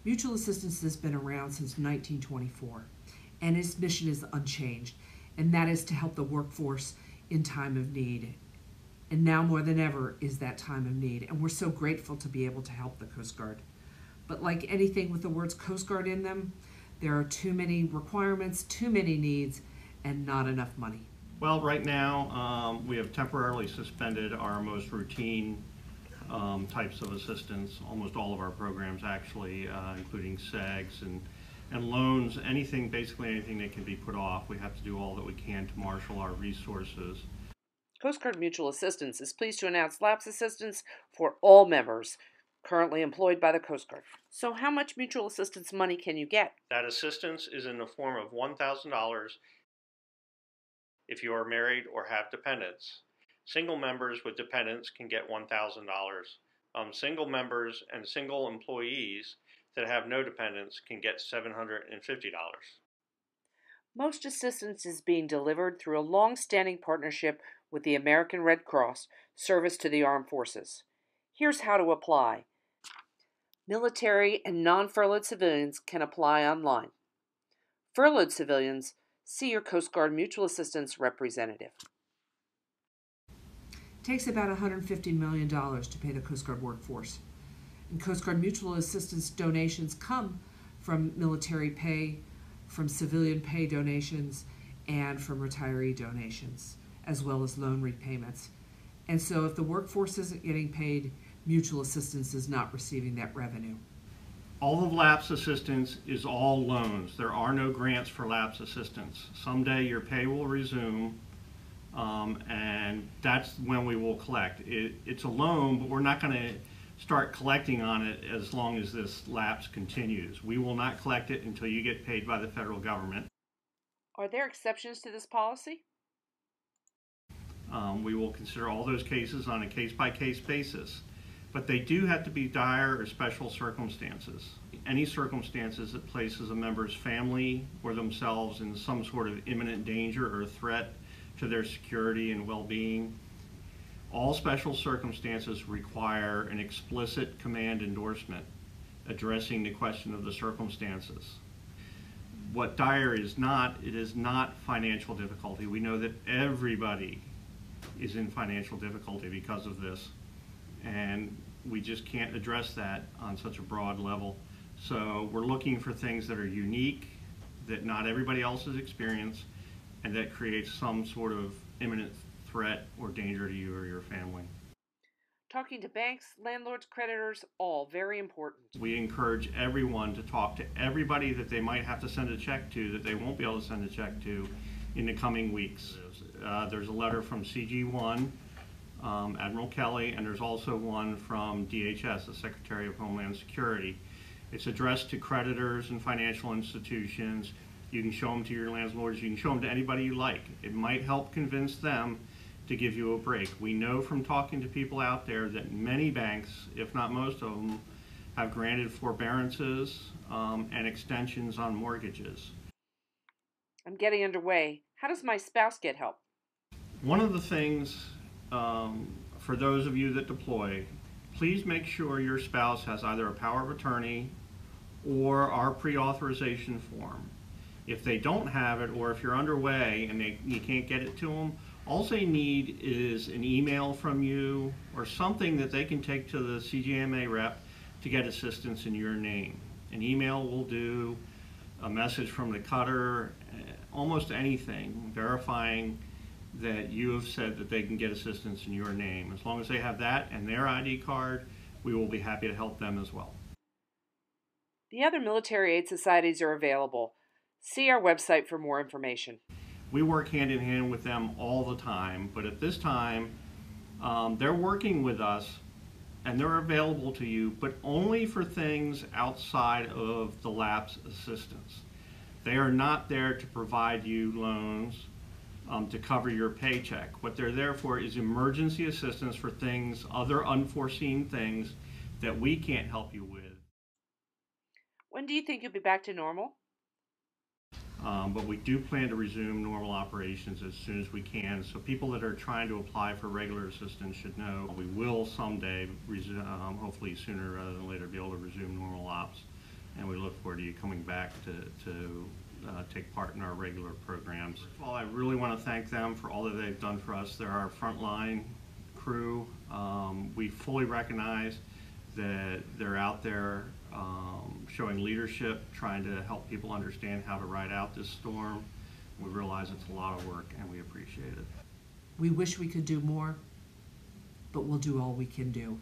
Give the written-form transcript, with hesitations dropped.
Mutual assistance has been around since 1924, and its mission is unchanged, and that is to help the workforce in time of need. And now more than ever is that time of need, and we're so grateful to be able to help the Coast Guard. But like anything with the words Coast Guard in them, there are too many requirements, too many needs, and not enough money. Well, right now we have temporarily suspended our most routine types of assistance. Almost all of our programs actually, including SEGs and loans, basically anything that can be put off. We have to do all that we can to marshal our resources. Coast Guard Mutual Assistance is pleased to announce lapse assistance for all members currently employed by the Coast Guard. So how much mutual assistance money can you get? That assistance is in the form of $1,000 if you are married or have dependents. Single members with dependents can get $1,000. Single members and single employees that have no dependents can get $750. Most assistance is being delivered through a long-standing partnership with the American Red Cross, Service to the Armed Forces. Here's how to apply. Military and non-furloughed civilians can apply online. Furloughed civilians, see your Coast Guard Mutual Assistance representative. It takes about $150 million to pay the Coast Guard workforce. And Coast Guard Mutual Assistance donations come from military pay, from civilian pay donations, and from retiree donations, as well as loan repayments. And so if the workforce isn't getting paid, mutual assistance is not receiving that revenue. All of lapse assistance is all loans. There are no grants for lapse assistance. Someday your pay will resume, and that's when we will collect. It's a loan, but we're not going to start collecting on it as long as this lapse continues. We will not collect it until you get paid by the federal government. Are there exceptions to this policy? We will consider all those cases on a case-by-case basis, but they do have to be dire or special circumstances. Any circumstances that places a member's family or themselves in some sort of imminent danger or threat to their security and well-being. All special circumstances require an explicit command endorsement addressing the question of the circumstances. What dire is not, it is not financial difficulty. We know that everybody is in financial difficulty because of this, and we just can't address that on such a broad level. So we're looking for things that are unique, that not everybody else has experienced, and that creates some sort of imminent threat or danger to you or your family. Talking to banks, landlords, creditors, all very important. We encourage everyone to talk to everybody that they might have to send a check to that they won't be able to send a check to in the coming weeks. There's a letter from CG1, Admiral Kelly, and there's also one from DHS, the Secretary of Homeland Security. It's addressed to creditors and financial institutions. You can show them to your landlords, you can show them to anybody you like. It might help convince them to give you a break. We know from talking to people out there that many banks, if not most of them, have granted forbearances and extensions on mortgages. I'm getting underway. How does my spouse get help? One of the things for those of you that deploy, please make sure your spouse has either a power of attorney or our pre-authorization form. If they don't have it, or if you're underway and you can't get it to them, all they need is an email from you or something that they can take to the CGMA rep to get assistance in your name. An email will do, a message from the cutter, almost anything verifying that you have said that they can get assistance in your name. As long as they have that and their ID card, we will be happy to help them as well. The other military aid societies are available. See our website for more information. We work hand in hand with them all the time, but at this time, they're working with us and they're available to you, but only for things outside of the lapse assistance. They are not there to provide you loans to cover your paycheck. What they're there for is emergency assistance for things, other unforeseen things that we can't help you with. When do you think you'll be back to normal? But we do plan to resume normal operations as soon as we can. So people that are trying to apply for regular assistance should know we will someday, hopefully sooner rather than later, be able to resume normal ops. and we look forward to you coming back to take part in our regular programs. Well, I really want to thank them for all that they've done for us. They're our frontline crew. We fully recognize that they're out there showing leadership, trying to help people understand how to ride out this storm. We realize it's a lot of work, and we appreciate it. We wish we could do more, but we'll do all we can do.